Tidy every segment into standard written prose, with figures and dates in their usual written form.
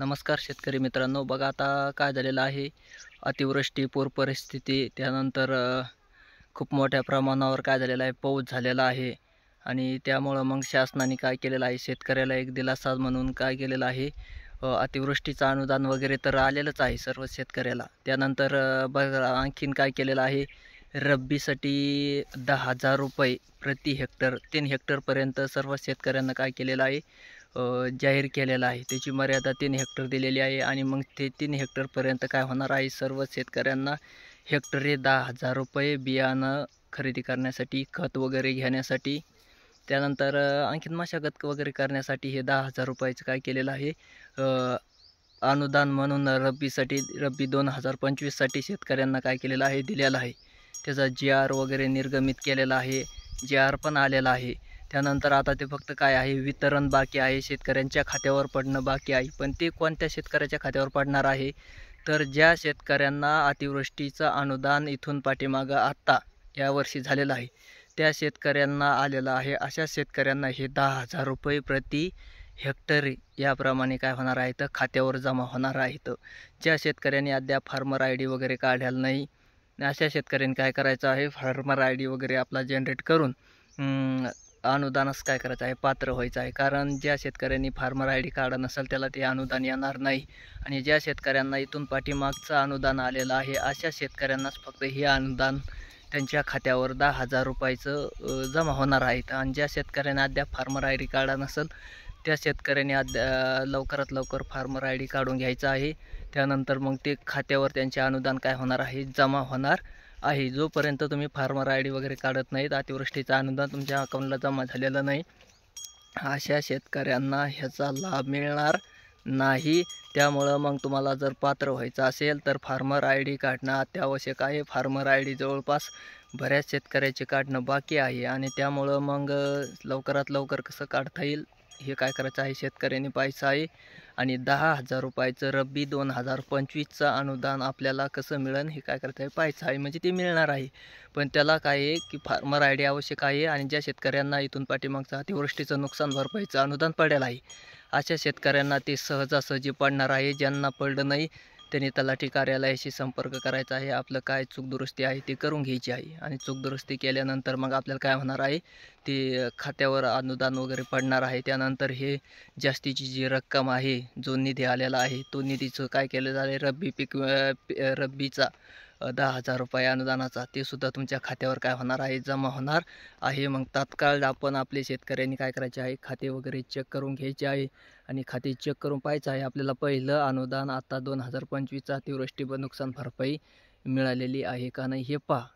नमस्कार शेतकरी मित्रांनो, बघा आता काय झालेलं आहे. अतिवृष्टी, पूर परिस्थिती, त्यानंतर खूप मोठ्या प्रमाणावर काय झालेलं आहे, पाऊस झालेला आहे. आणि त्यामुळं मग शासनाने काय केलेलं आहे, शेतकऱ्याला एक दिलासा म्हणून काय केलेलं आहे, अतिवृष्टीचं अनुदान वगैरे तर आलेलंच आहे सर्व शेतकऱ्याला. त्यानंतर बघा आणखीन काय केलेलं आहे, रब्बीसाठी 10,000 रुपये प्रति हेक्टर 3 हेक्टरपर्यंत सर्व शेतकऱ्यांना काय केलेलं आहे, जाहीर केलेला आहे. त्याची मर्यादा 3 हेक्टर दिलेली आहे. आणि मग ते 3 हेक्टरपर्यंत काय होणार आहे, सर्व शेतकऱ्यांना हेक्टरी 10,000 रुपये बियाणं खरेदी करण्यासाठी, खत वगैरे घेण्यासाठी, त्यानंतर आणखीन मशागत वगैरे करण्यासाठी हे 10,000 रुपयाचं काय केलेलं आहे, अनुदान म्हणून रब्बी 2025साठी शेतकऱ्यांना काय केलेलं आहे, दिलेलं आहे. त्याचा GR वगैरे निर्गमित केलेला आहे, GR पण आलेला आहे. त्यानंतर आता ते फक्त काय आहे, वितरण बाकी आहे, शेतकऱ्यांच्या खात्यावर पडणं बाकी आहे. पण ते कोणत्या शेतकऱ्याच्या खात्यावर पडणार आहे, तर ज्या शेतकऱ्यांना अतिवृष्टीचं अनुदान इथून पाठीमागं आत्ता यावर्षी झालेलं आहे, त्या शेतकऱ्यांना आलेलं आहे. अशा शेतकऱ्यांना हे 10,000 रुपये प्रति हेक्टरी याप्रमाणे काय होणार आहे, तर खात्यावर जमा होणार आहेत. ज्या शेतकऱ्यांनी अद्याप फार्मर ID वगैरे काढलेला नाही, अशा शेतकऱ्यांनी काय करायचं आहे, फार्मर ID वगैरे आपला जनरेट करून अनुदानास काय करायचं आहे, पात्र व्हायचं आहे. कारण ज्या शेतकऱ्यांनी फार्मर ID कार्ड नसेल त्याला ते अनुदान येणार नाही. आणि ज्या शेतकऱ्यांना इथून पाठीमागचं अनुदान आलेलं आहे, अशा शेतकऱ्यांनाच फक्त हे अनुदान त्यांच्या खात्यावर 10,000 रुपयाचं जमा होणार आहेत. आणि ज्या शेतकऱ्यांना अद्याप फार्मर ID कार्ड नसेल त्या शेतकऱ्यांनी लवकरात लवकर फार्मर ID काढून घ्यायचं आहे. त्यानंतर मग ते खात्यावर त्यांचे अनुदान काय होणार आहे, जमा होणार आहे. जोपर्यंत तुम्ही फार्मर ID वगैरे काढत नाहीत, अतिवृष्टीचं अनुदान तुमच्या अकाउंटला जमा झालेलं नाही, अशा शेतकऱ्यांना ह्याचा लाभ मिळणार नाही. त्यामुळं मग तुम्हाला जर पात्र व्हायचं असेल तर फार्मर ID काढणं अत्यावश्यक आहे. फार्मर ID जवळपास बऱ्याच शेतकऱ्याचे काढणं बाकी आहे. आणि त्यामुळं मग लवकरात लवकर कसं काढता येईल हे काय करायचं आहे, शेतकऱ्यांनी पाहायचं आहे. आणि 10,000 रुपयाचं रब्बी 2025चं अनुदान आपल्याला कसं मिळेल हे काय करायचं आहे, पाहायचं आहे. म्हणजे ते मिळणार आहे, पण त्याला काय आहे की फार्मर ID आवश्यक आहे. आणि ज्या शेतकऱ्यांना इथून पाठीमागचं अतिवृष्टीचं नुकसान भरपाईचं अनुदान पडेल आहे, अशा शेतकऱ्यांना ते सहजासहजी पडणार आहे. ज्यांना पडलं नाही त्यांनी तलाठी कार्यालयाशी संपर्क करायचा आहे. आपलं काय चूकदुरुस्ती आहे ती करून घ्यायची आहे. आणि चूकदुरुस्ती केल्यानंतर मग आपल्याला काय होणार आहे, ते खात्यावर अनुदान वगैरे पडणार आहे. त्यानंतर हे जास्तीची जी रक्कम आहे, जो निधी आलेला आहे, तो निधीचं काय केलं जाईल, रब्बीचा 10,000 रुपये अनुदानाचा ते सुद्धा तुमच्या खात्यावर काय होणार आहे, जमा होणार आहे. मग तात्काळ आपण आपले शेतकऱ्यांनी काय करायचे आहे, खाते वगैरे चेक करून घ्यायचे आहे. आणि खाते चेक करून पाहायचं आहे आपल्याला पहिलं अनुदान आता 2025चा अतिवृष्टी व नुकसान भरपाई मिळालेली आहे का नाही हे पहा.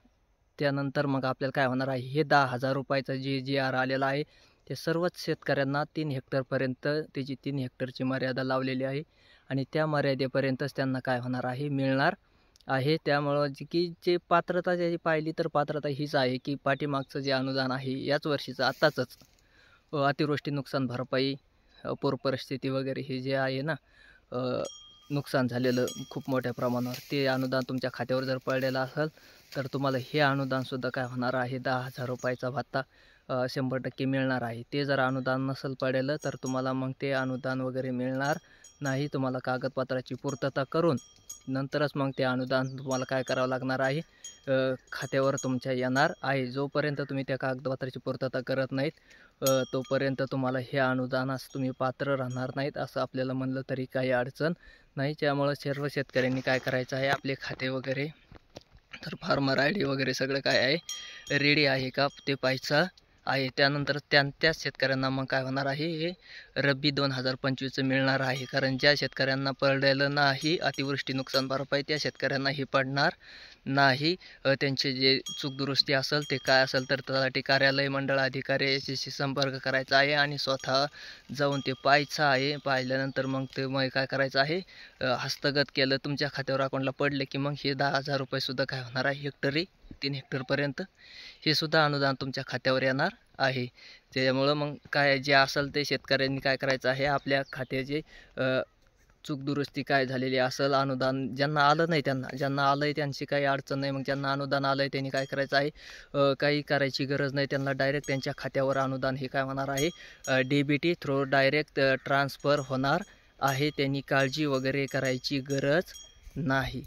त्यानंतर मग आपल्याला काय होणार आहे, हे 10,000 रुपयाचा जे GR आलेला आहे ते सर्वच शेतकऱ्यांना 3 हेक्टरपर्यंत त्याची 3 हेक्टरची मर्यादा लावलेली आहे. आणि त्या मर्यादेपर्यंतच त्यांना काय होणार आहे, मिळणार आहे. त्यामुळं जे पात्रता ज्याची पाहिली तर पात्रता हीच आहे की पाठीमागचं जे अनुदान आहे याच वर्षीचं आत्ताचंच अतिवृष्टी नुकसान भरपाई, पूर परिस्थिती वगैरे हे जे आहे ना, नुकसान झालेलं खूप मोठ्या प्रमाणावर, ते अनुदान तुमच्या खात्यावर जर पडलेलं असेल तर तुम्हाला हे अनुदानसुद्धा काय होणार आहे, 10,000 रुपयाचा भत्ता 100% मिळणार आहे. ते जर अनुदान नसेल पडलेलं तर तुम्हाला मग ते अनुदान वगैरे मिळणार नाही. तुम्हाला कागदपत्राची पूर्तता करून नंतरच मग ते अनुदान तुम्हाला काय करावं लागणार आहे, खात्यावर तुमच्या येणार आहे. जोपर्यंत तुम्ही त्या कागदपत्राची पूर्तता करत नाहीत तोपर्यंत तुम्हाला हे अनुदानास तुम्ही पात्र राहणार नाहीत. असं आपल्याला म्हणलं तरी काही अडचण नाही. त्यामुळं सर्व शेतकऱ्यांनी काय करायचं आहे, आपले खाते वगैरे तर फार्मर ID वगैरे सगळं काय आहे रेडी आहे का ते पाहायचं आहे. त्यानंतर त्याच शेतकऱ्यांना मग काय होणार आहे, हे रब्बी 2025चं मिळणार आहे. कारण ज्या शेतकऱ्यांना पडलेलं नाही अतिवृष्टी नुकसान भरपाई त्या शेतकऱ्यांना हे पडणार नाही. त्यांचे जे चूकदुरुस्ती असेल ते काय असेल तर तलाठी कार्यालय, मंडळ अधिकारी याच्याशी संपर्क करायचा आहे. आणि स्वतः जाऊन ते पाहायचं आहे. पाहिल्यानंतर मग ते मग काय करायचं आहे, हस्तगत केलं तुमच्या खात्यावर अकाउंटला पडले की मग हे 10,000 रुपयेसुद्धा काय होणार आहे, हेक्टरी 3 हेक्टरपर्यंत हे सुद्धा अनुदान तुमच्या खात्यावर येणार आहे. त्यामुळं मग काय जे असेल ते शेतकऱ्यांनी काय करायचं आहे, आपल्या खात्याचे चूकदुरुस्ती काय झालेली असेल, अनुदान ज्यांना आलं नाही ज्यांना आलं आहे त्यांची काही अडचण नाही. मग ज्यांना अनुदान आलं आहे त्यांनी काय करायचं आहे, काही करायची गरज नाही. त्यांना डायरेक्ट त्यांच्या खात्यावर अनुदान हे काय होणार आहे, DBT थ्रू डायरेक्ट ट्रान्सफर होणार आहे, त्यांनी काळजी वगैरे करायची गरज नाही.